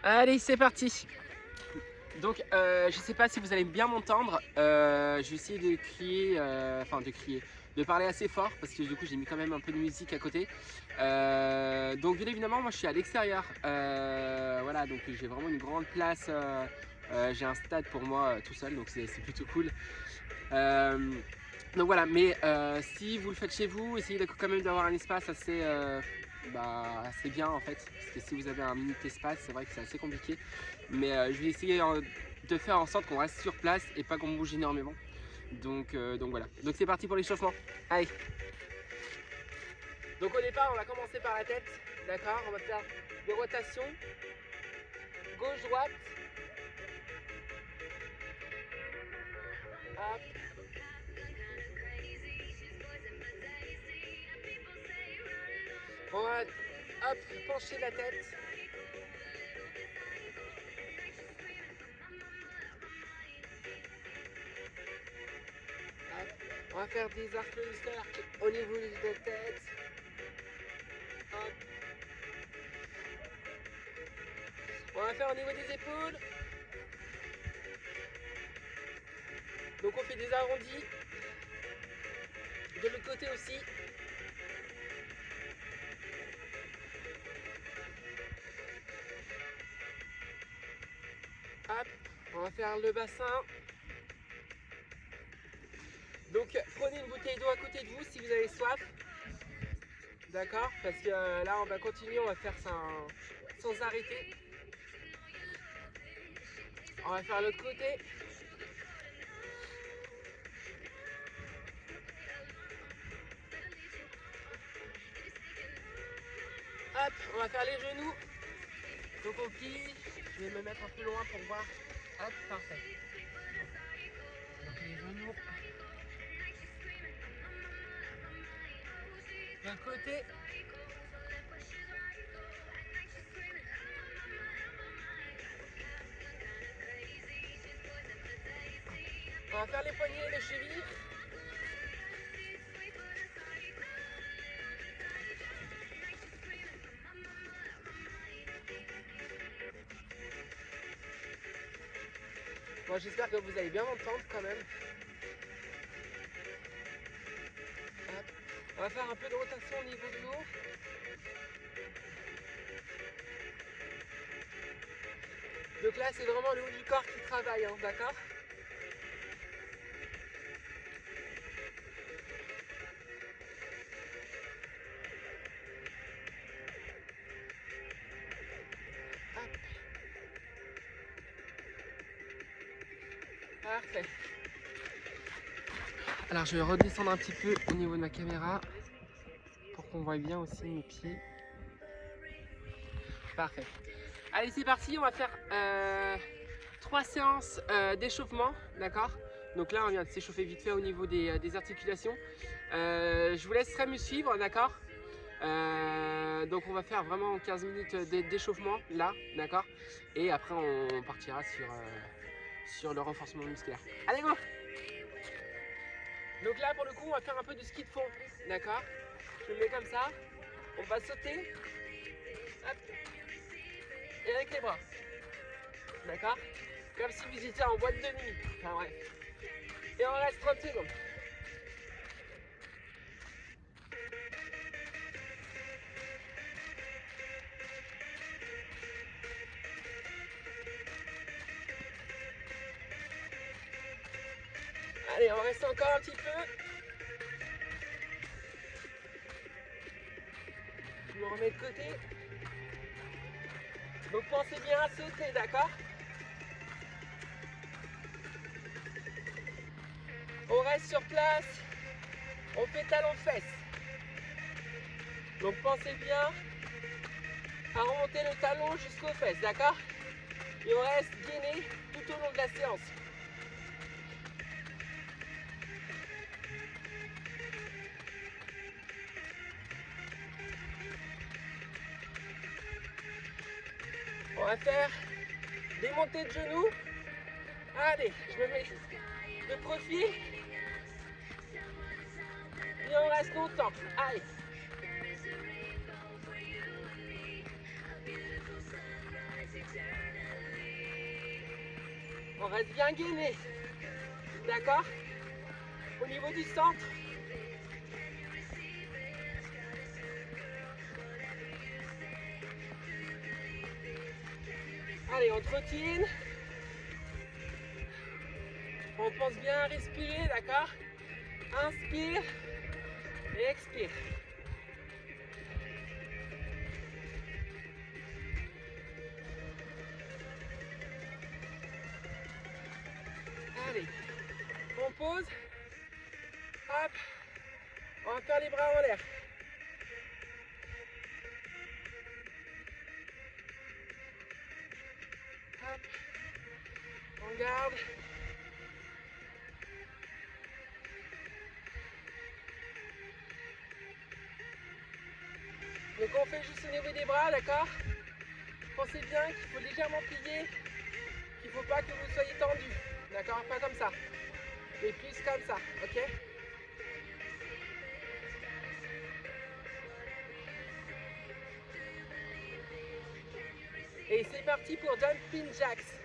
Allez, c'est parti. Donc, je sais pas si vous allez bien m'entendre. Je vais essayer de crier, de parler assez fort parce que du coup, j'ai mis quand même un peu de musique à côté. Donc, bien évidemment, moi, je suis à l'extérieur. Voilà, donc j'ai vraiment une grande place. J'ai un stade pour moi tout seul, donc c'est plutôt cool. Euh, donc voilà, mais si vous le faites chez vous, essayez quand même d'avoir un espace assez bien en fait. Parce que si vous avez un minute espace, c'est vrai que c'est assez compliqué. Mais je vais essayer de faire en sorte qu'on reste sur place et pas qu'on bouge énormément. Donc voilà. Donc c'est parti pour l'échauffement. Allez. Donc au départ, on va commencer par la tête. D'accord. On va faire des rotations. Gauche-droite. Hop. On va hop, pencher la tête. Hop. On va faire des arcs de cercle au niveau de la tête. Hop. On va faire au niveau des épaules. Donc on fait des arrondis. De l'autre côté aussi. Hop. On va faire le bassin. Donc prenez une bouteille d'eau à côté de vous si vous avez soif. D'accord. Parce que là on va continuer, on va faire ça sans arrêter. On va faire l'autre côté. Hop, on va faire les genoux. Donc on plie. Je vais me mettre un peu loin pour voir. Hop, parfait. Donc les genoux. D'un côté. On va faire les poignets et les chevilles. Bon, j'espère que vous allez bien m'entendre quand même. Hop. On va faire un peu de rotation au niveau du haut. Donc là, c'est vraiment le haut du corps qui travaille, hein, d'accord? Hop. Parfait. Alors, je vais redescendre un petit peu au niveau de ma caméra pour qu'on voit bien aussi mes pieds. Parfait. Allez, c'est parti. On va faire 3 séances d'échauffement, d'accord? Donc là, on vient de s'échauffer vite fait au niveau des articulations. Je vous laisserai me suivre, d'accord? Donc on va faire vraiment 15 minutes d'échauffement là, d'accord? Et après on partira sur le renforcement musculaire. Allez go! Donc là pour le coup on va faire un peu de ski de fond, d'accord? Je me mets comme ça, on va sauter, hop, et avec les bras, d'accord? Comme si vous étiez en boîte de nuit, enfin bref. Et on reste 30 secondes. Allez, on reste encore un petit peu. Je me remets de côté. Donc pensez bien à sauter, d'accord? On reste sur place. On fait talon-fesse. Donc pensez bien à remonter le talon jusqu'aux fesses, d'accord? Et on reste gainé tout au long de la séance. On va faire des montées de genoux. Allez, je me mets de profil. Et on reste longtemps. Allez. On reste bien gainé. D'accord? Au niveau du centre. Allez, on trottine. On pense bien à respirer, d'accord? Inspire et expire. Allez, on pose. Hop, on va faire les bras en l'air. Hop, on garde. Donc on fait juste au niveau des bras, d'accord? Pensez bien qu'il faut légèrement plier, qu'il ne faut pas que vous soyez tendu, d'accord? Pas comme ça, mais plus comme ça, ok? Et c'est parti pour Jumping Jacks.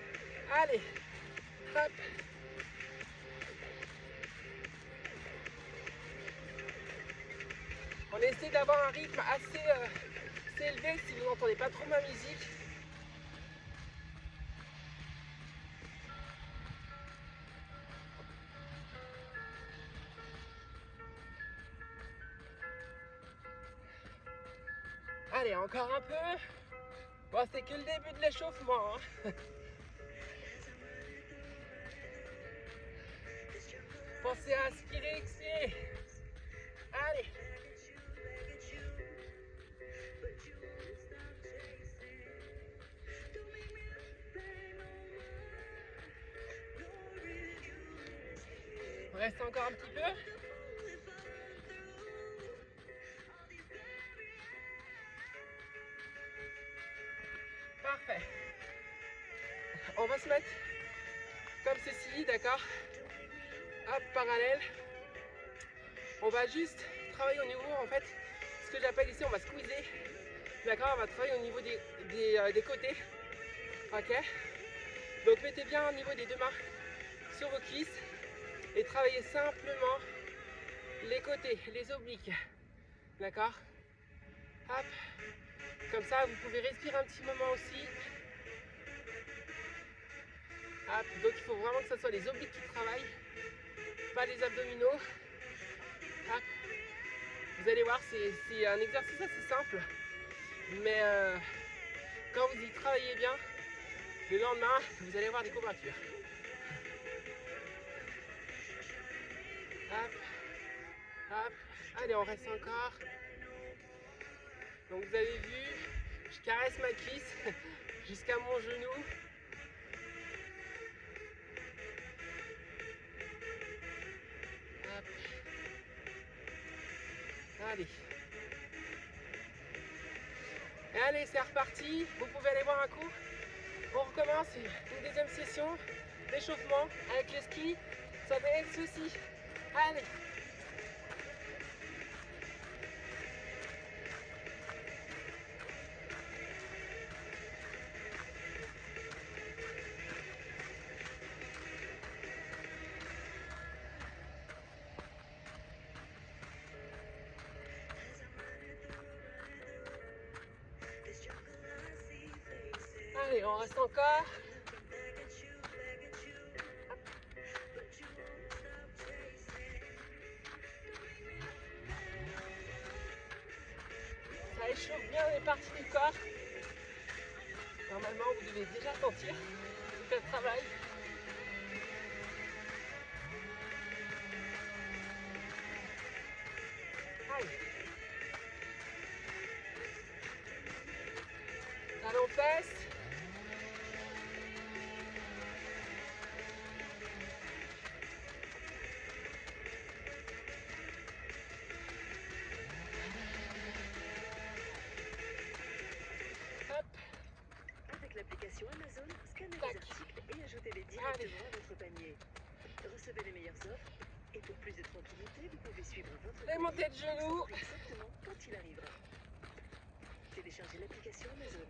Allez, hop. On essaie d'avoir un rythme assez élevé si vous n'entendez pas trop ma musique. Allez, encore un peu. Bon, c'est que le début de l'échauffement. Hein. Pensez à aspirer, expirer. Allez. On reste encore un petit peu. Parfait. On va se mettre comme ceci, d'accord? Hop, parallèle. On va juste travailler au niveau, en fait, ce que j'appelle ici, on va squeezer. D'accord? On va travailler au niveau des côtés. Ok? Donc mettez bien au niveau des deux mains sur vos cuisses et travaillez simplement les côtés, les obliques. D'accord? Hop. Comme ça, vous pouvez respirer un petit moment aussi. Hop. Donc il faut vraiment que ce soit les obliques qui travaillent, pas les abdominaux. Hop. Vous allez voir, c'est un exercice assez simple. Mais quand vous y travaillez bien, le lendemain, vous allez avoir des courbatures. Hop, hop. Allez, on reste encore. Donc vous avez vu, je caresse ma cuisse jusqu'à mon genou. Hop. Allez. Et allez, c'est reparti. Vous pouvez aller boire un coup. On recommence une deuxième session d'échauffement avec les skis. Ça va être ceci. Allez. Allez, on reste encore. Ça échauffe bien les parties du corps. Normalement, vous devez déjà sentir tout le travail. Allez. Talons fesses. Avec l'application Amazon, scannez les articles et ajoutez-les directement à votre panier. Recevez les meilleures offres et pour plus de tranquillité, vous pouvez suivre votre Les montées de genoux. exactement quand il arrivera. Téléchargez l'application Amazon.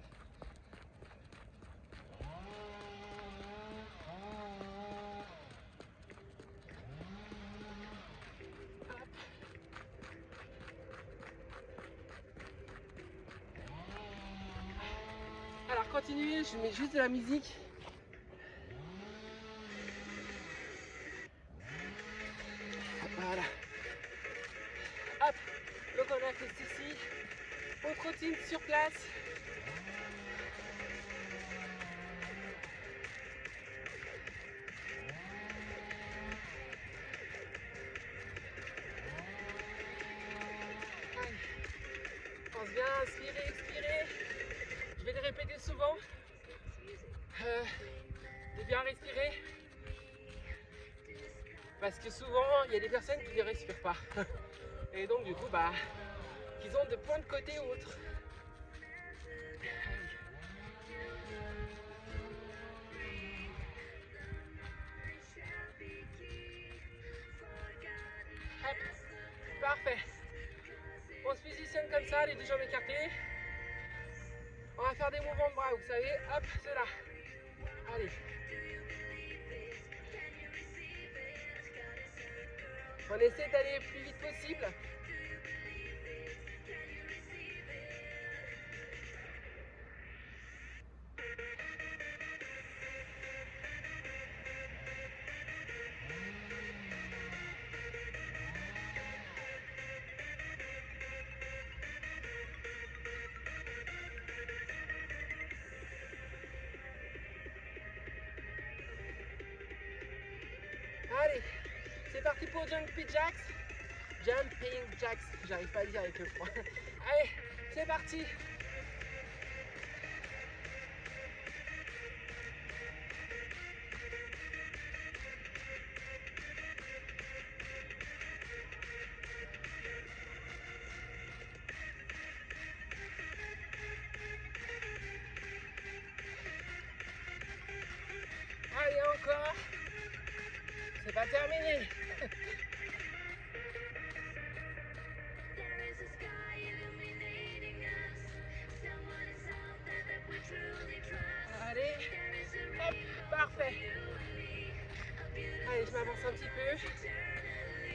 continuer, je mets juste de la musique. Voilà. Hop, donc on a fait ceci. On trottine sur place. Allez. Pense bien, inspirez, expirez. Je vais les répéter souvent. De bien respirer. Parce que souvent, il y a des personnes qui ne respirent pas. Et donc, du coup, bah, qu'ils ont des points de côté ou autre. Hop, parfait. On se positionne comme ça, les deux jambes écartées. On va faire des mouvements de bras, vous savez, hop, cela. Allez. On essaie d'aller le plus vite possible. Allez, c'est parti pour Jumping Jacks. Jumping Jacks, j'arrive pas à dire avec le froid. Allez, c'est parti. Allez, encore. C'est pas terminé. Allez, hop, parfait. Allez, je m'avance un petit peu.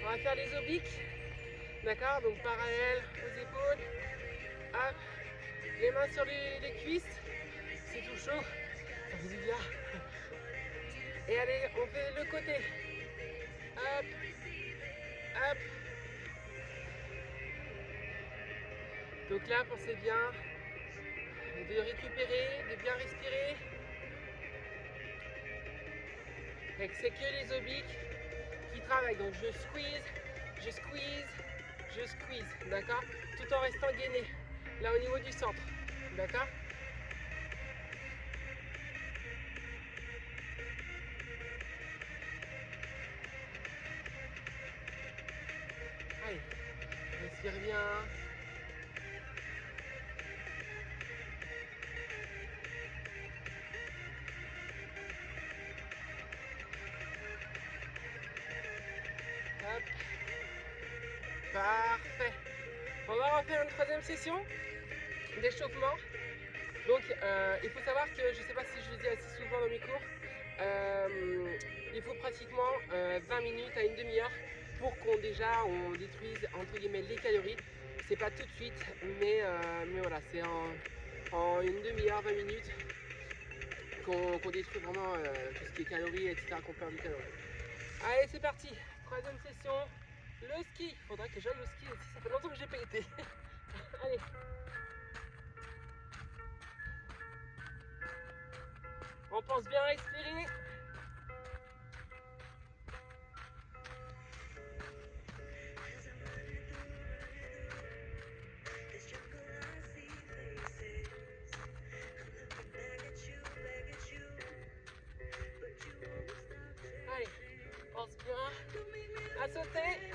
On va faire les obliques. D'accord, donc parallèle aux épaules. Hop, les mains sur les cuisses. C'est tout chaud. Ça fait du bien. Et allez, on fait le côté. Hop, hop. Donc là, pensez bien de récupérer, de bien respirer. Et c'est que les obliques qui travaillent. Donc je squeeze, je squeeze, je squeeze. D'accord? Tout en restant gainé. Là au niveau du centre. D'accord? Allez, respire bien. Hop. Parfait. On va refaire une troisième session d'échauffement. Donc il faut savoir que, je ne sais pas si je le dis assez souvent dans mes cours, il faut pratiquement 20 minutes à une demi-heure pour qu'on détruise entre guillemets les calories. C'est pas tout de suite, mais voilà, c'est en une demi-heure, 20 minutes qu'on détruit vraiment tout ce qui est calories, etc., qu'on perd du calories. Allez, c'est parti, troisième session, le ski. Faudrait que j'aille au ski aussi, ça fait longtemps que j'ai pas été. Allez. On pense bien à respirer. Allez, pense bien à sauter.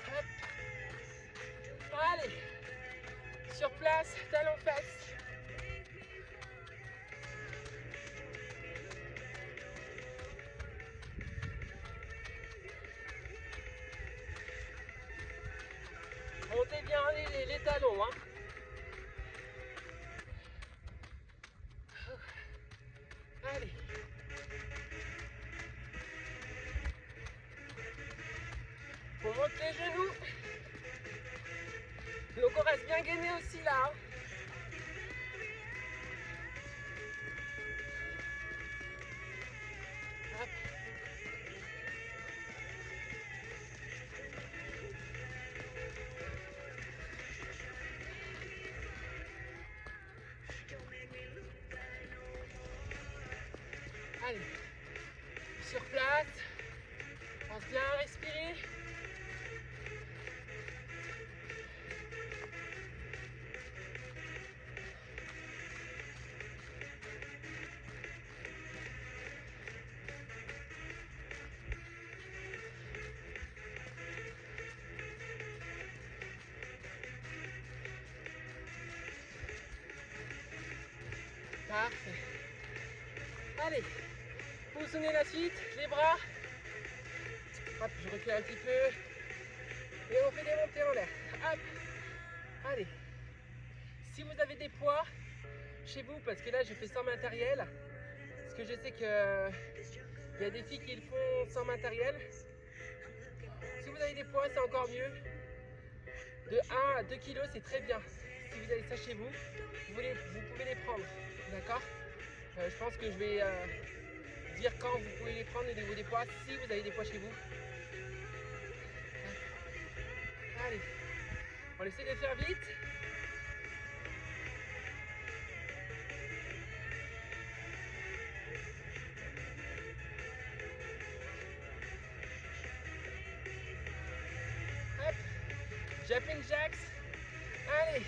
Hop. Allez, sur place, talons fesses. Montez bien les talons, hein. Allez. On monte les genoux. Donc on reste bien gainé aussi là. Hein. Hop. Allez, sur place, pense bien à respirer. Parfait. Allez, positionnez la suite, les bras. Hop, je recule un petit peu. Et on fait des montées en l'air. Hop. Allez. Si vous avez des poids chez vous, parce que là je fais sans matériel, parce que je sais que il y a des filles qui le font sans matériel. Si vous avez des poids, c'est encore mieux. De 1 à 2 kg, c'est très bien. Si vous avez ça chez vous, vous pouvez les prendre. D'accord? Je pense que je vais dire quand vous pouvez les prendre au niveau des poids, si vous avez des poids chez vous. Allez, on essaie de faire vite. Hop, jumping jacks. Allez.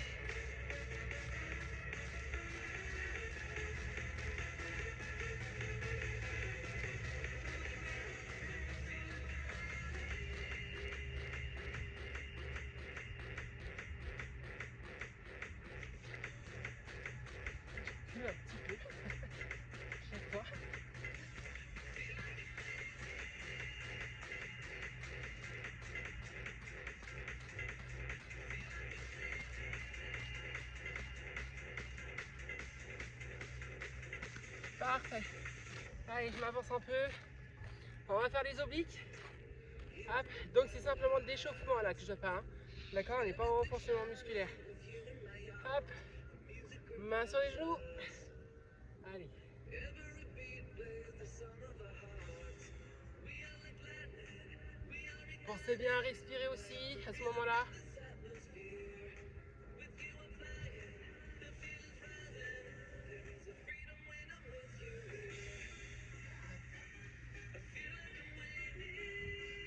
Un petit peu chaque fois. Parfait. Allez, je m'avance un peu. On va faire les obliques. Hop. Donc c'est simplement de l'échauffement là que je fais. Hein. D'accord, on n'est pas en renforcement musculaire. Hop. Main sur les genoux. Allez. Pensez bien à respirer aussi à ce moment-là.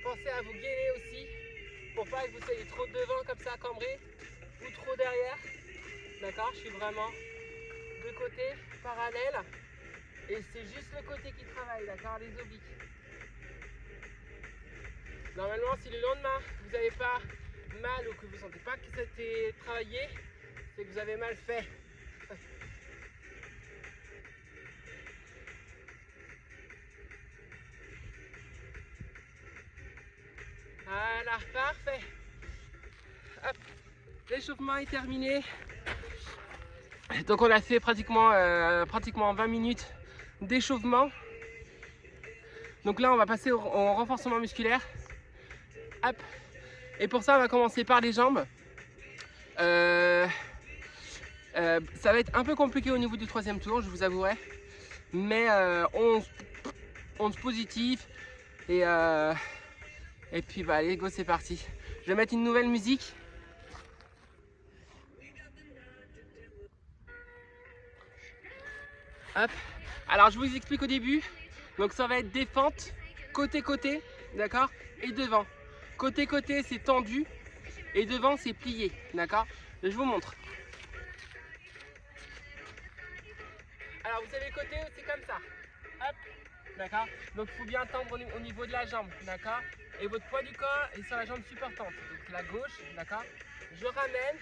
Pensez à vous gainer aussi, pour pas que vous soyez trop devant comme ça, cambré, ou trop derrière. D'accord, je suis vraiment de côté, parallèle. Et c'est juste le côté qui travaille, d'accord, les obliques. Normalement, si le lendemain, vous n'avez pas mal ou que vous ne sentez pas que ça a été travaillé, c'est que vous avez mal fait. Voilà, parfait. Hop, l'échauffement est terminé. Donc on a fait pratiquement 20 minutes d'échauffement. Donc là on va passer au renforcement musculaire. Hop. Et pour ça on va commencer par les jambes. Ça va être un peu compliqué au niveau du troisième tour, je vous avouerai. Mais on se positive et puis bah allez go, c'est parti. Je vais mettre une nouvelle musique. Hop. Alors je vous explique au début. Donc ça va être des fentes côté-côté, d'accord, et devant. Côté-côté c'est tendu et devant c'est plié, d'accord. Je vous montre. Alors vous avez le côté, c'est comme ça. Hop, d'accord. Donc il faut bien tendre au niveau de la jambe, d'accord. Et votre poids du corps est sur la jambe supportante. Donc la gauche, d'accord. Je ramène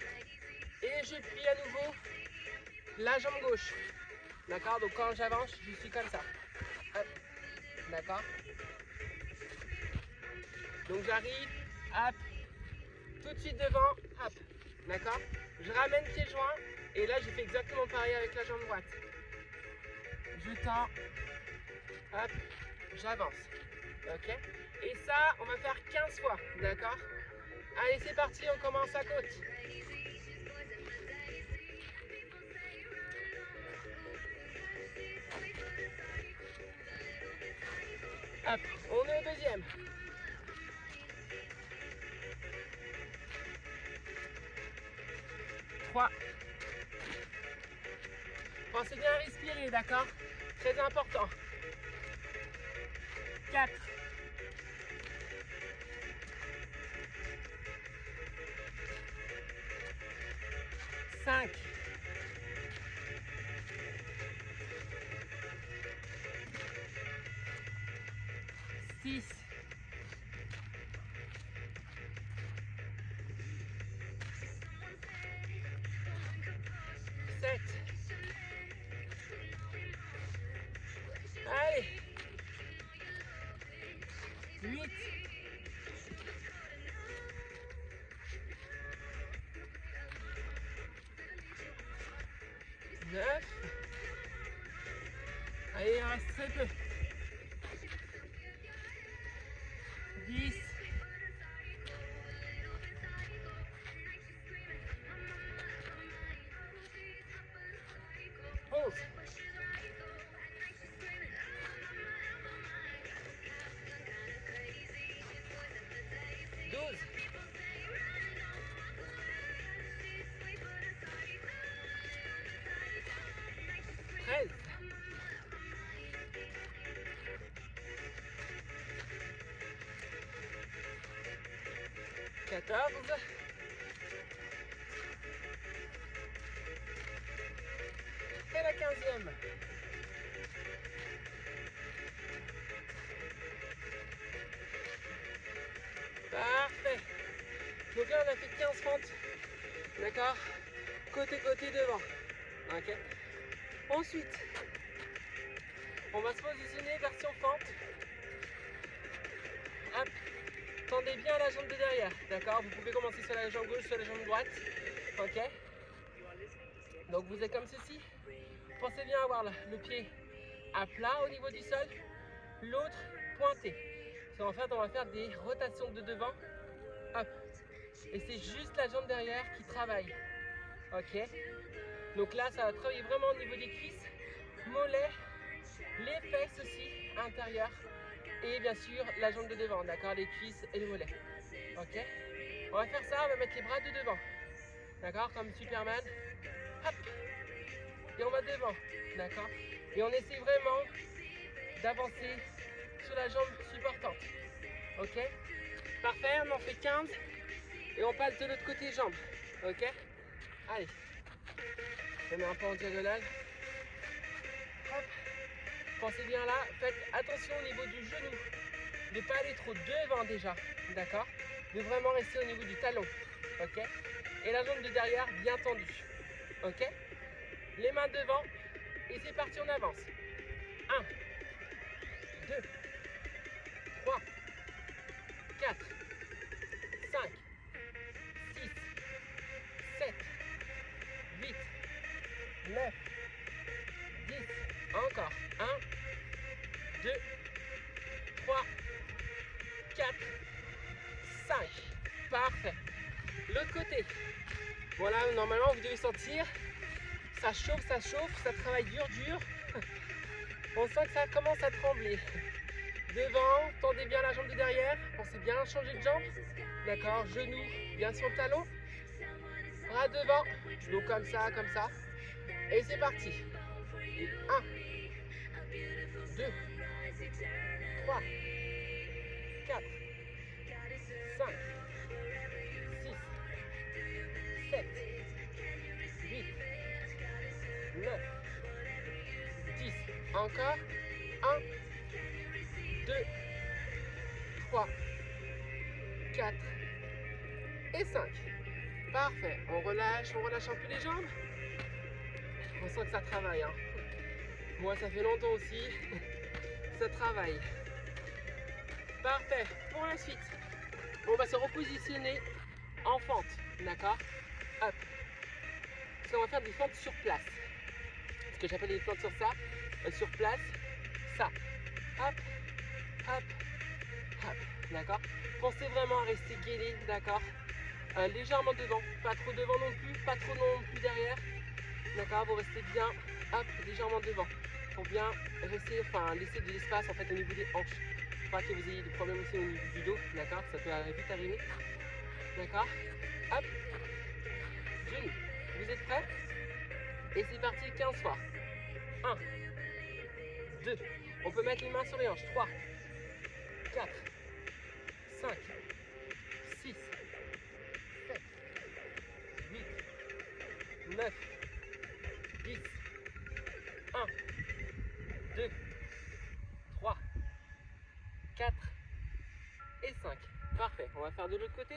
et je plie à nouveau la jambe gauche. D'accord, donc quand j'avance, je suis comme ça. Hop, d'accord. Donc j'arrive, hop, tout de suite devant, hop, d'accord. Je ramène pied joint et là je fais exactement pareil avec la jambe droite. je tends, hop, j'avance. Ok? Et ça, on va faire 15 fois, d'accord? Allez, c'est parti, on commence à côte. Hop, on est au deuxième. Trois. Pensez bien à respirer, d'accord? Très important. 4. 5. 6. 7. Allez. 8. 9. Allez, il en reste très peu. 10. 11. 12. 13. 14. Et la 15e. Parfait. Donc là, on a fait 15 fentes. D'accord? Côté, devant. Ok? Ensuite, on va se positionner version fente. Hop. Tendez bien la jambe de derrière. D'accord? Vous pouvez commencer sur la jambe gauche, sur la jambe droite. Ok? Donc vous êtes comme ceci. Pensez bien à avoir le pied à plat au niveau du sol, l'autre pointé. En fait, on va faire des rotations de devant. Hop. Et c'est juste la jambe derrière qui travaille. Ok? Donc là, ça va travailler vraiment au niveau des cuisses, mollets, les fesses aussi, intérieures. Et bien sûr, la jambe de devant, d'accord? Les cuisses et les mollets. Ok? On va faire ça, on va mettre les bras de devant. D'accord? Comme Superman. Hop! Et on va devant. D'accord? Et on essaie vraiment d'avancer sur la jambe supportante. Ok? Parfait, on en fait 15. Et on passe de l'autre côté jambe. Ok? Allez. Je mets un peu en diagonale. Hop. Pensez bien là. Faites attention au niveau du genou. De ne pas aller trop devant déjà. D'accord? De vraiment rester au niveau du talon. Ok? Et la jambe de derrière bien tendue. Ok? Les mains devant. Et c'est parti, on avance. 1, 2, 3, 4, 5, 6, 7, 8, 9, 10. Encore. 1, 2, 3, 4, 5. Parfait. L'autre côté. Voilà, normalement, vous devez sentir. Ça chauffe, ça travaille dur. On sent que ça commence à trembler. Devant, tendez bien la jambe de derrière. Pensez bien à changer de jambe. D'accord, genou bien sur le talon. Bras devant. Donc comme ça. Et c'est parti. 1, 2, 3, 4, 5, 6, 7, 8, 9, 10. Encore. 1, 2, 3, 4 et 5. Parfait. On relâche un peu les jambes. On sent que ça travaille. Hein. Moi, ça fait longtemps aussi. Ça travaille. Parfait. Pour la suite, on va se repositionner en fente. D'accord? Hop. On va faire des fentes sur place. Ce que j'appelle des fentes sur ça. sur place. Ça. Hop, hop, hop. D'accord? Pensez vraiment à rester gainé, d'accord? Légèrement devant, pas trop devant non plus, pas trop non plus derrière. D'accord? Vous restez bien, hop, légèrement devant. Pour bien rester, enfin laisser de l'espace en fait au niveau des hanches. Pas que vous ayez des problèmes aussi au niveau du dos, d'accord? Ça peut vite arriver. D'accord? Hop, genou. Vous êtes prêts? Et c'est parti 15 fois. 1, 2, on peut mettre les mains sur les hanches. 3, 4, 5, 6, 7, 8, 9, 10, 1, 2, 3, 4 et 5. Parfait, on va faire de l'autre côté.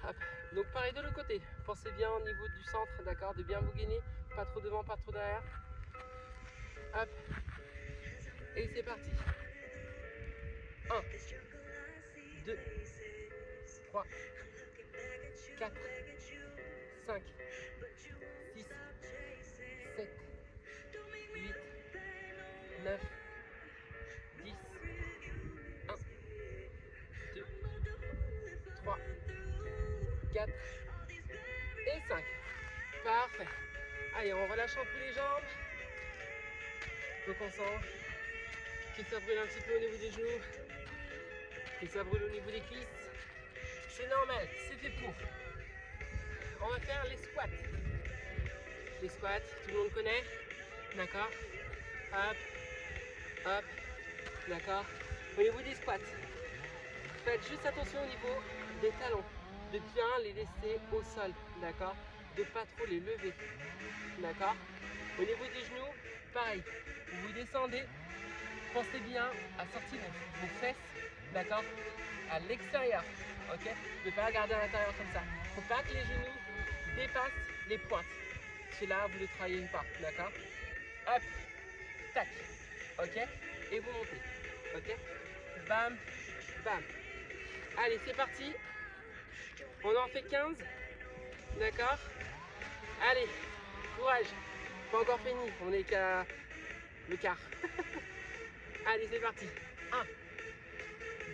Hop. Donc pareil de l'autre côté, pensez bien au niveau du centre, d'accord, de bien vous gainer, pas trop devant, pas trop derrière. Hop, et c'est parti. 1, 2, 3, 4, 5, 6, 7, 8, 9, 10, 1, 2, 3, 4 et 5. Parfait. Allez, on relâche un peu les jambes. Donc on sent que ça brûle un petit peu au niveau des genoux, que ça brûle au niveau des cuisses. C'est normal, c'est fait pour. On va faire les squats. Les squats, tout le monde connaît. D'accord? Hop, hop, d'accord? Au niveau des squats, faites juste attention au niveau des talons, de bien les laisser au sol, d'accord? De pas trop les lever, d'accord? Au niveau des genoux, pareil, vous descendez, pensez bien à sortir vos fesses, d'accord? À l'extérieur, ok? Ne pas regarder à l'intérieur comme ça. Faut pas que les genoux dépassent les pointes. Cela, vous ne travaillez pas, d'accord? Hop, tac, ok? Et vous montez, ok? Bam, bam. Allez, c'est parti. On en fait 15, d'accord? Allez, courage. Pas encore fini, on est qu'à le quart. Allez, c'est parti. 1,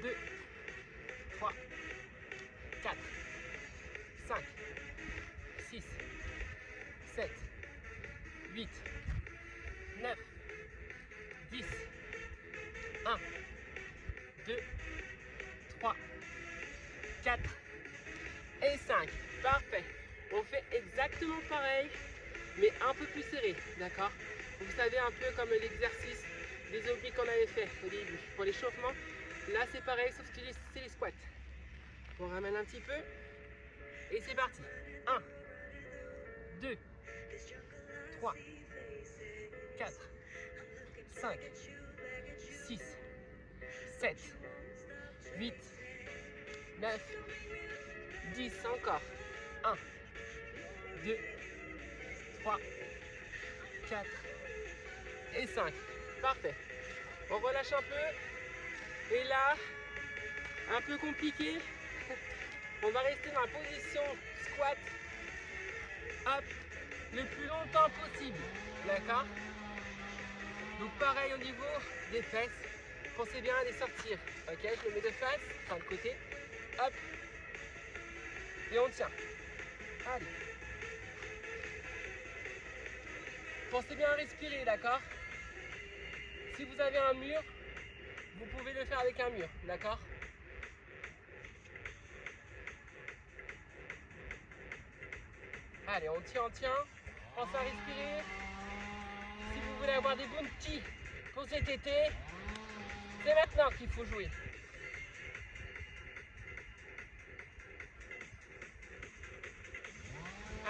2, 3, 4, 5, 6, 7, 8, 9, 10, 1, 2, 3, 4 et 5. Parfait. On fait exactement pareil, mais un peu plus serré, d'accord? Vous savez, un peu comme l'exercice des obliques qu'on avait fait au début pour l'échauffement. Là, c'est pareil, sauf que c'est les squats. On ramène un petit peu et c'est parti. 1, 2, 3, 4, 5, 6, 7, 8, 9, 10, encore. 1, 2, 3, 4 et 5. Parfait. On relâche un peu. Et là, un peu compliqué. On va rester dans la position squat. Hop, le plus longtemps possible. D'accord? Donc pareil au niveau des fesses. Pensez bien à les sortir. Ok, je le mets de face, enfin de côté. Hop. Et on tient. Allez. Pensez bien à respirer, d'accord? Si vous avez un mur, vous pouvez le faire avec un mur, d'accord? Allez, on tient, on tient. Pensez à respirer. Si vous voulez avoir des bons petits pour cet été, c'est maintenant qu'il faut jouer.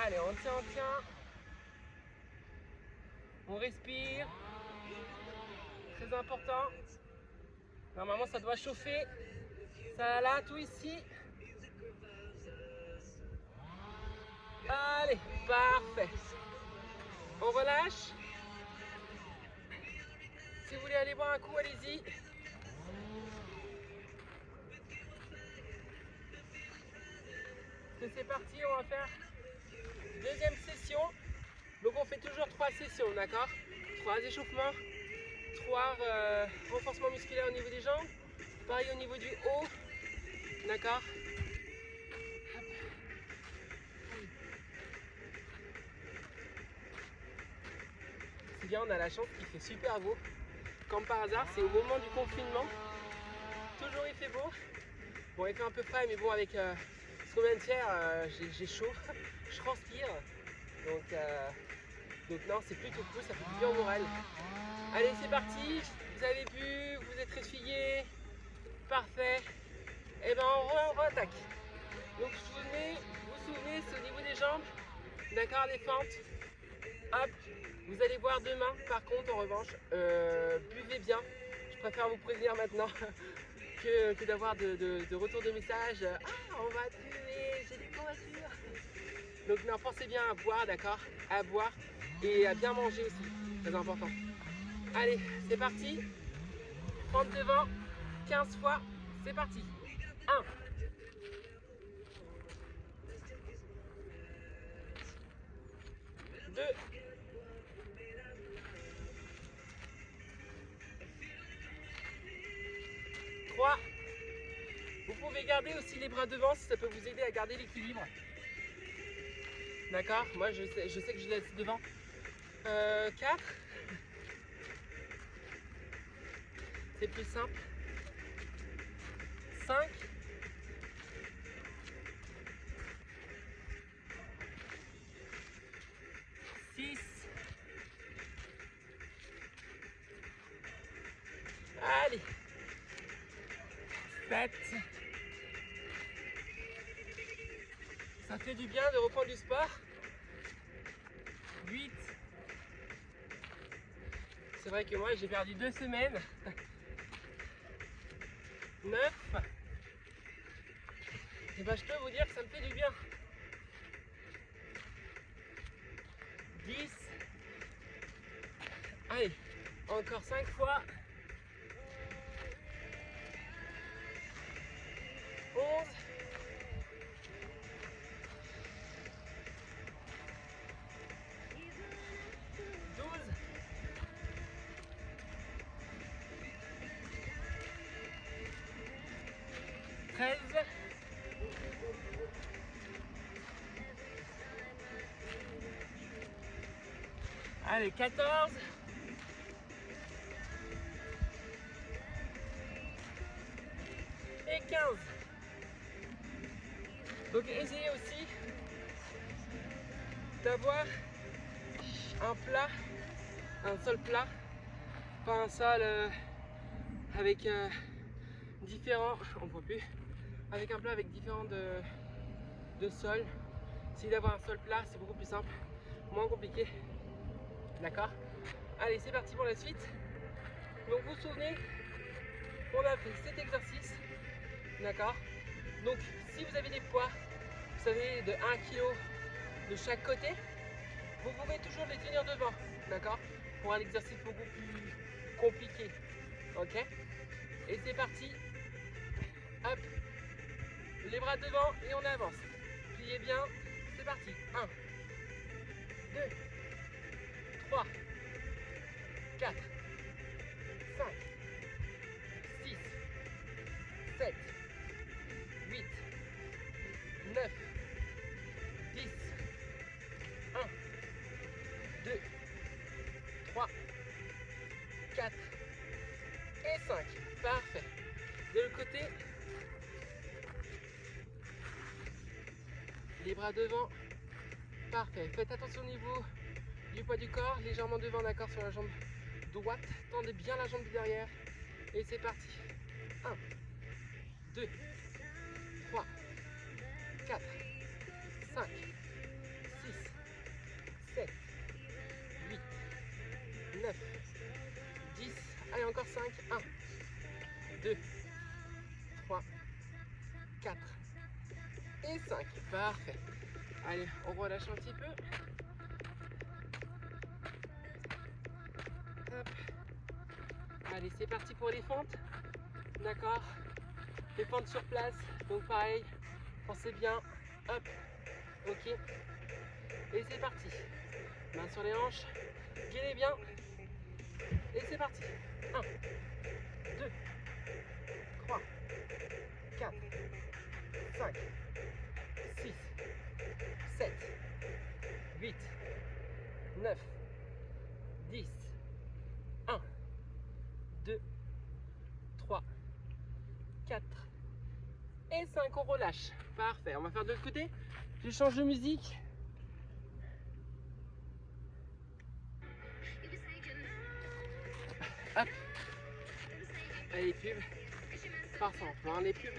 Allez, on tient, on tient. On respire. Très important. Normalement, ça doit chauffer. Ça là, tout ici. Allez, parfait. On relâche. Si vous voulez aller boire un coup, allez-y. C'est parti, on va faire deuxième session. fait toujours 3 sessions, d'accord? 3 échauffements, 3 renforcements musculaires au niveau des jambes, pareil au niveau du haut, d'accord? C'est bien, on a la chance qu'il fait super beau. Comme par hasard, c'est au moment du confinement. Toujours il fait beau. Bon, il fait un peu frais, mais bon, avec ce qu'on vient de faire, j'ai chaud, je transpire. Donc non, c'est plutôt cool, ça fait du bien au moral. Allez, c'est parti. Vous avez bu, vous êtes essuyé. Parfait. Et ben on attaque. Donc vous vous souvenez, c'est au niveau des jambes. D'accord, les fentes. Hop. Vous allez voir demain, par contre, en revanche, buvez bien. Je préfère vous prévenir maintenant que d'avoir de retour de message. Ah, on va tuer, j'ai des courbatures. Donc non, pensez bien à boire, d'accord? À boire et à bien manger aussi, très important. Allez, c'est parti. Fente devant, 15 fois, c'est parti. 1, 2, 3. Vous pouvez garder aussi les bras devant si ça peut vous aider à garder l'équilibre. D'accord? Moi je sais que je laisse devant. 4. C'est plus simple. 5. 6. Allez. 7. Ça fait du bien de reprendre du sport. 8. C'est vrai que moi j'ai perdu 2 semaines. 9. Et ben je peux vous dire que ça me fait du bien. 10. Allez, encore 5 fois. 11. 12. 13. Allez, 14. Et 15. Donc essayez aussi d'avoir un plat, un sol plat, pas un sol avec différents, on voit plus, avec un plat avec différents de sols. Essayez d'avoir un sol plat, c'est beaucoup plus simple, moins compliqué. D'accord? Allez, c'est parti pour la suite. Donc vous vous souvenez, on a fait cet exercice. D'accord? Donc si vous avez des poids, vous savez, de 1 kg de chaque côté, vous pouvez toujours les tenir devant. D'accord? Pour un exercice beaucoup plus compliqué. Ok? Et c'est parti. Hop. Les bras devant et on avance. Pliez bien. C'est parti. 1, 2, 3, 4, 5, 6, 7, 8, 9, 10, 1, 2, 3, 4 et 5. Parfait. De l'autre côté, les bras devant. Parfait. Faites attention au niveau du poids du corps, légèrement devant, d'accord, sur la jambe droite. Tendez bien la jambe du derrière. Et c'est parti. 1, 2, 3, 4, 5, 6, 7, 8, 9, 10. Allez, encore 5. 1, 2, 3, 4 et 5. Parfait. Allez, on relâche un petit peu. Hop. Allez, c'est parti pour les fentes. D'accord? Les fentes sur place. Donc pareil, pensez bien. Hop. Ok. Et c'est parti. Main sur les hanches. Gainez bien. Et c'est parti. 1, 2, 3, 4, 5, 6, 7, 8, 9, 10, 1, 2, 3, 4 et 5. On relâche. Parfait. On va faire de l'autre côté. Je change de musique. Hop. Allez, les pubs. Parfait, on peut voir les pubs.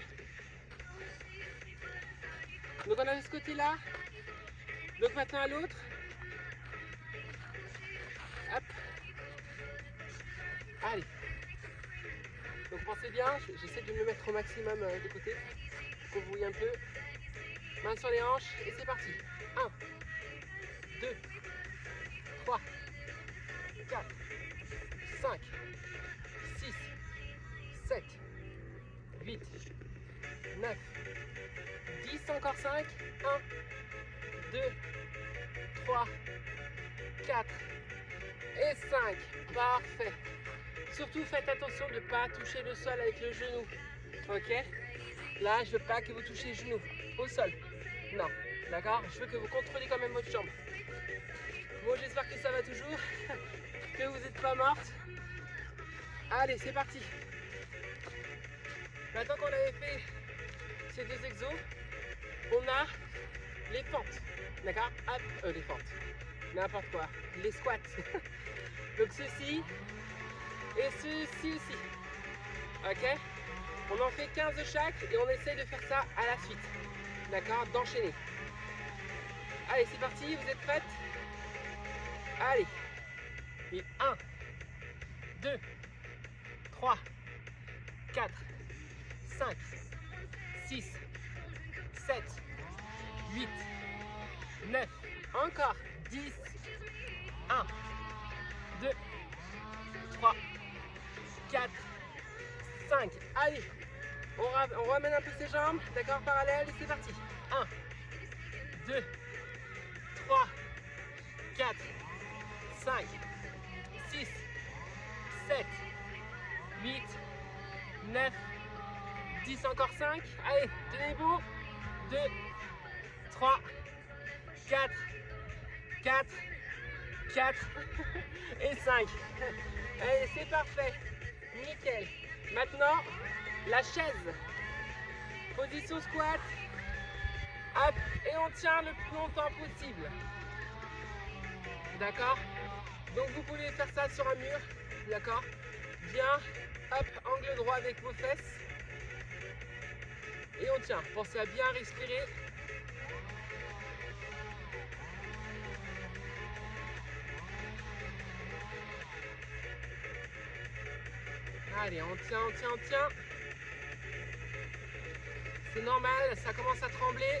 Donc on a ce côté-là. Donc maintenant à l'autre. Hop. Allez. Donc pensez bien, j'essaie de me mettre au maximum de côté. Pour que vous voyez un peu. Main sur les hanches et c'est parti. 1, 2, 3, 4, 5, 6, 7, 8, 9, 10, encore 5. 1, 2, 3, 4 et 5. Parfait. Surtout faites attention de ne pas toucher le sol avec le genou. Ok? Là, je veux pas que vous touchiez le genou au sol. Non. D'accord? Je veux que vous contrôlez quand même votre jambe. Bon, j'espère que ça va toujours. Que vous n'êtes pas morte. Allez, c'est parti. Maintenant qu'on avait fait ces deux exos, on a les fentes. D'accord? Hop, les fentes. N'importe quoi. Les squats. Donc ceci et ceci aussi. Ok? On en fait 15 de chaque et on essaye de faire ça à la suite. D'accord? D'enchaîner. Allez, c'est parti. Vous êtes prêtes? Allez. Et 1, 2, 3, 4, 5, 6, 7, 8, 9, encore 10, 1, 2, 3, 4, 5. Allez, on ramène un peu ses jambes, d'accord, parallèle, et c'est parti. 1, 2, 3, 4, 5, 6, 7, 8, 9, 10, encore 5. Allez, tenez bon. 2, 3, 4, 4, 4 et 5. Allez, c'est parfait. Nickel. Maintenant, la chaise. Position squat. Hop, et on tient le plus longtemps possible. D'accord? Donc vous pouvez faire ça sur un mur. D'accord? Bien. Hop, angle droit avec vos fesses. Et on tient. Pensez à bien respirer. Allez, on tient, on tient, on tient. C'est normal, ça commence à trembler.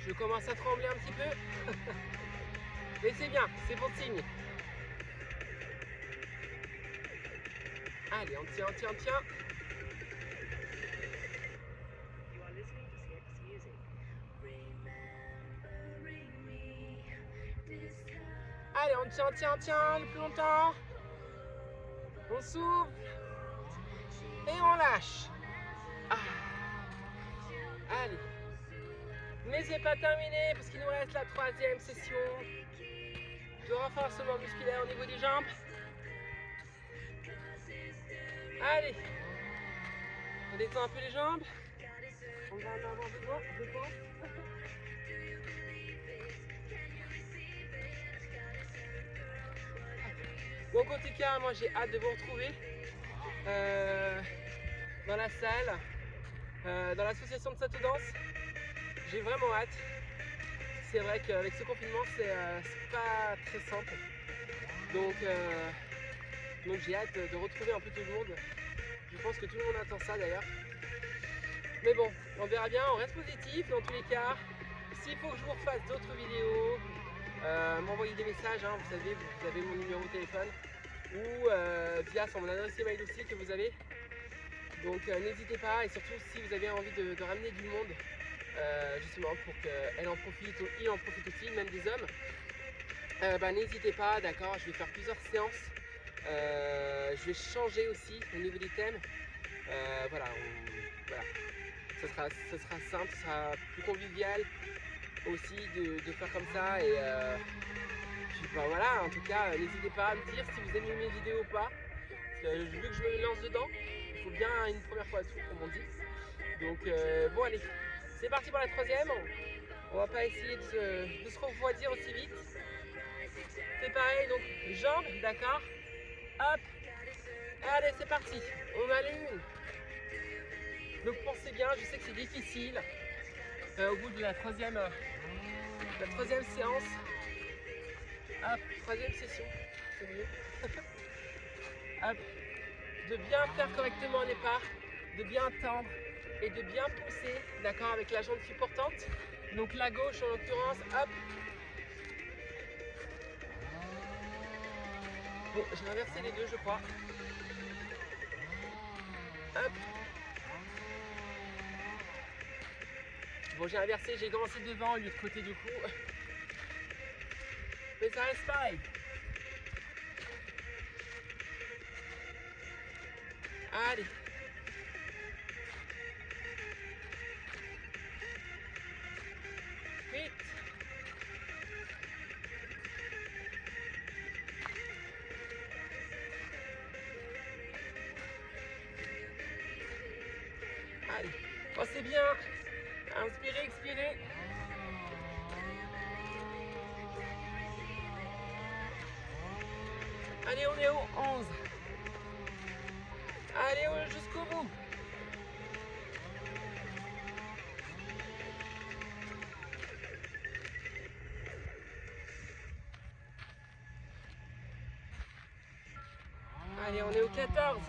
Je commence à trembler un petit peu. Mais c'est bien, c'est bon signe. Allez, on tient, on tient, on tient. Allez, on tient, on tient, on tient le plus longtemps. On souffle. Et on lâche. Ah. Allez. Mais c'est pas terminé parce qu'il nous reste la 3e session de renforcement musculaire au niveau des jambes. Allez. On détend un peu les jambes. On va en avoir besoin, je pense. Bon, en tout cas, moi j'ai hâte de vous retrouver dans la salle, dans l'association de Sato Danse. J'ai vraiment hâte. C'est vrai qu'avec ce confinement, c'est pas très simple. Donc j'ai hâte de retrouver un peu tout le monde. Je pense que tout le monde attend ça d'ailleurs. Mais bon, on verra bien, on reste positif dans tous les cas. S'il faut que je vous refasse d'autres vidéos, m'envoyer des messages, hein, vous savez, vous avez mon numéro de téléphone. Ou via mon adresse email aussi que vous avez. Donc n'hésitez pas, et surtout si vous avez envie de ramener du monde, justement pour qu'elle en profite ou il en profite aussi, même des hommes, n'hésitez pas, d'accord, je vais faire plusieurs séances. Je vais changer aussi au niveau des thèmes. Voilà, voilà. Ça sera simple, ça sera plus convivial aussi de faire comme ça. Et puis voilà, en tout cas, n'hésitez pas à me dire si vous aimez mes vidéos ou pas. Vu que je me lance dedans, il faut bien une première fois à tout, comme on dit. Donc bon allez, c'est parti pour la troisième. On va pas essayer de se refroidir aussi vite. C'est pareil, donc jambes, d'accord. Hop, allez c'est parti, on a les une. Donc pensez bien, je sais que c'est difficile. Au bout de la troisième séance, hop, troisième session, c'est mieux. Hop, de bien faire correctement les pas, de bien tendre et de bien pousser, d'accord, avec la jambe supportante. Donc la gauche en l'occurrence, hop. Bon, j'ai inversé les deux, je crois. Hop. Bon, j'ai inversé, j'ai commencé devant au lieu de côté du coup. Mais ça reste pareil. Allez. Vite. Allez. Oh, c'est bien. Inspirez, expirez. Allez, on est au 11. Allez, jusqu'au bout. Allez, on est au 14.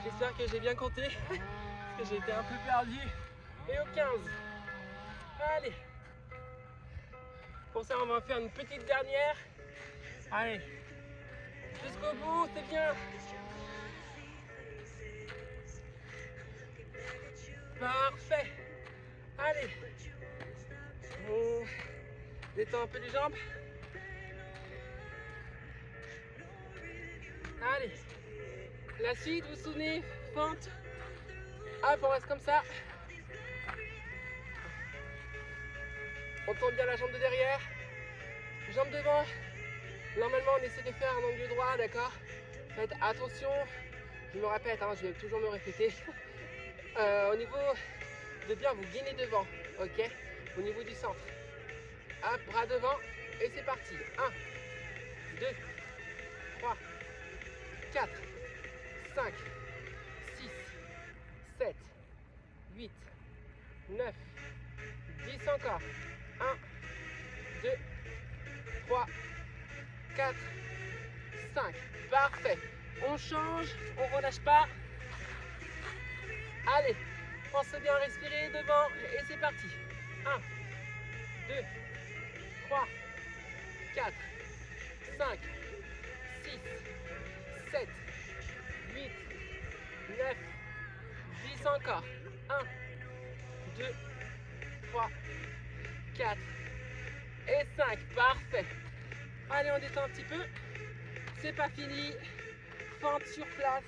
J'espère que j'ai bien compté, parce que j'ai été un peu perdu. Et au 15. Allez. Pour ça, on va faire une petite dernière. Allez. Jusqu'au bout, c'est bien. Parfait. Allez. On détend un peu les jambes. Allez. La suite, vous vous souvenez, fente. Hop, on reste comme ça. On tourne bien la jambe de derrière. Jambe devant. Normalement, on essaie de faire un angle droit, d'accord? Faites attention. Je me répète, hein, je vais toujours me répéter. Au niveau de bien vous gainer devant, ok? Au niveau du centre. Hop, bras devant. Et c'est parti. 1, 2, 3, 4, 5, 6, 7, 8, 9, 10 encore. 1, 2, 3, 4, 5. Parfait. On change, on relâche pas. Allez, pensez bien à respirer devant et c'est parti. 1, 2, 3, 4, 5, 6, 7, 8, 9, 10 encore. 1, 2, 3, 4 et 5. Parfait. Allez, on détend un petit peu. C'est pas fini. Fente sur place.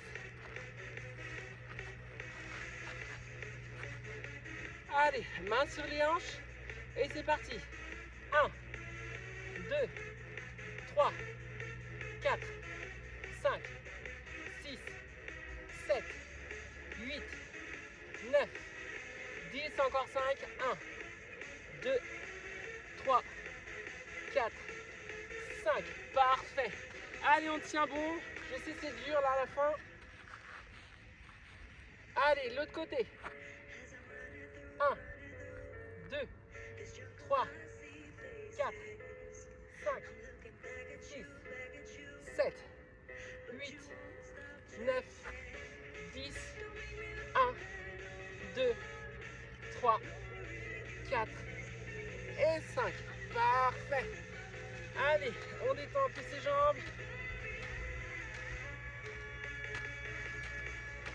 Allez, main sur les hanches. Et c'est parti. 1, 2, 3, 4, 5, 6, 7, 8, 9, 10, encore 5. 1, 2, 3, 4, 5. Parfait. Allez, on tient bon. Je sais c'est dur là à la fin. Allez, l'autre côté. 1, 2, 3, 4, 5, 6, 7, 8, 9, 10, 1, 2, 3, 4 et 5. Parfait. Allez, on détend un peu ses jambes.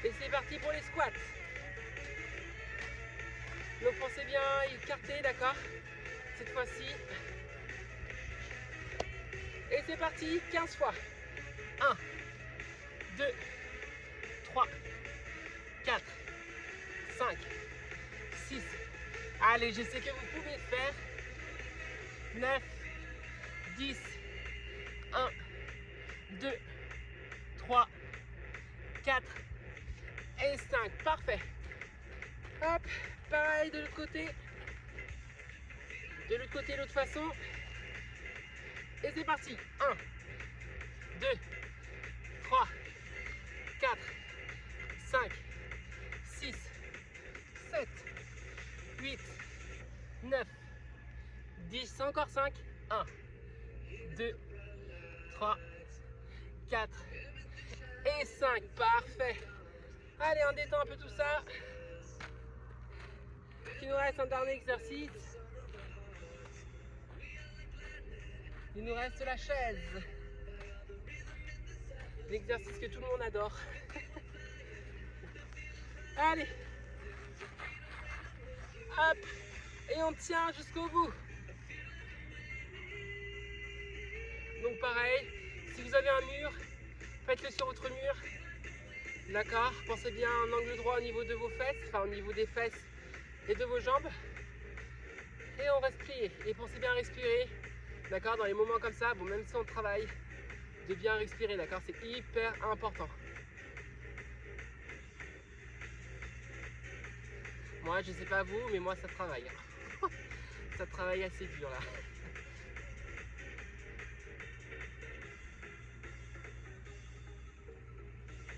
Et c'est parti pour les squats. Donc pensez bien à écarter, d'accord? Cette fois-ci, Et c'est parti, 15 fois. 1, 2, 3, 4, 5, 6. Allez, je sais que vous pouvez le faire. 9, 10, 1, 2, 3, 4 et 5. Parfait. Hop, pareil de l'autre côté. De l'autre côté, l'autre façon. Et c'est parti. 1, 2, 3, 4, 5, 6, 7, 8, 9, 10. Encore 5. 1, 2, 3, 4 et 5. Parfait. Allez, on détend un peu tout ça. Il nous reste un dernier exercice. Il nous reste la chaise. L'exercice que tout le monde adore. Allez. Hop. Et on tient jusqu'au bout. Donc pareil, si vous avez un mur, faites-le sur votre mur. D'accord? Pensez bien à un angle droit au niveau de vos fesses, enfin au niveau des fesses et de vos jambes. Et on reste plié. Et pensez bien à respirer. D'accord? Dans les moments comme ça, bon, même si on travaille, de bien respirer. D'accord? C'est hyper important. Moi, je sais pas vous, mais moi, ça travaille. Ça travaille assez dur là.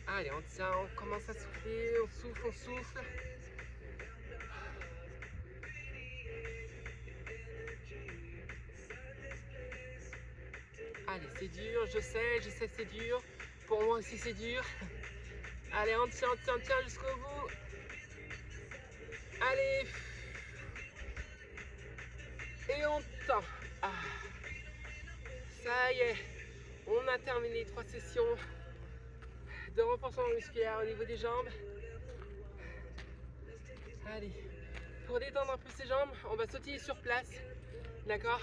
Allez, on tient, on commence à souffler, on souffle, on souffle. Allez, c'est dur, je sais que c'est dur. Pour moi aussi, c'est dur. Allez, on tient jusqu'au bout. Allez. Et on tend. Ah. Ça y est, on a terminé 3 sessions de renforcement musculaire au niveau des jambes. Allez, pour détendre un peu ses jambes, on va sautiller sur place. D'accord?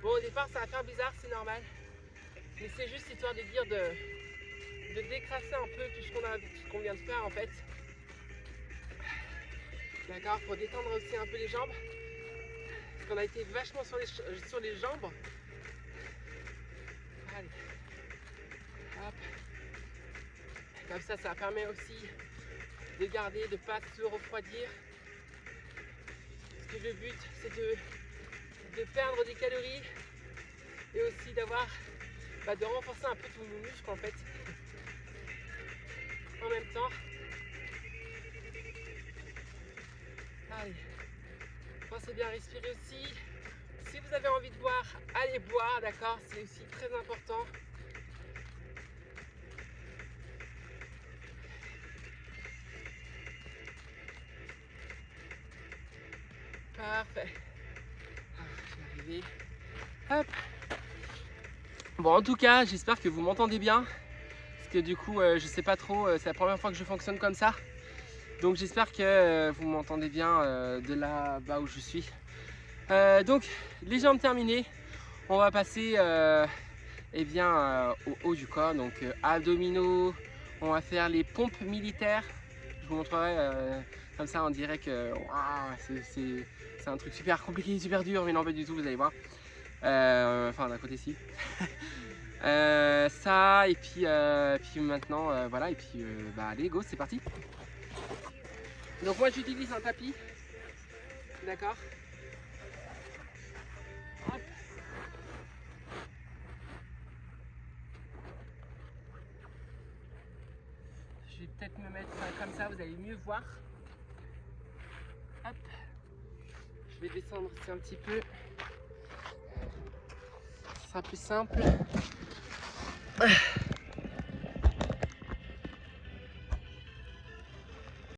Bon, au départ, ça va faire bizarre, c'est normal. Mais c'est juste histoire de dire de décrasser un peu tout ce qu'on vient de faire en fait. D'accord? Pour détendre aussi un peu les jambes. Parce qu'on a été vachement sur les jambes. Allez. Hop. Comme ça permet aussi de garder, de ne pas se refroidir. Parce que le but, c'est de perdre des calories et aussi d'avoir, de renforcer un peu tous nos muscles en fait. En même temps. Allez. Pensez bien à respirer aussi. Si vous avez envie de boire, allez boire, d'accord? C'est aussi très important. Parfait. Je vais arriver. Hop. Bon, en tout cas, j'espère que vous m'entendez bien. Parce que du coup, je sais pas trop, c'est la première fois que je fonctionne comme ça. Donc j'espère que vous m'entendez bien de là-bas où je suis. Donc, les jambes terminées. On va passer au haut du corps. Donc, abdominaux. On va faire les pompes militaires. Je vous montrerai comme ça, on dirait que c'est un truc super compliqué, super dur, mais non, pas du tout, vous allez voir. Enfin, d'un côté, si. Ça, et puis maintenant, voilà, et puis allez, go, c'est parti. Donc, moi, j'utilise un tapis. D'accord? Hop. Je vais peut-être me mettre comme ça, vous allez mieux voir. Hop. Je vais descendre aussi un petit peu. Ce sera plus simple.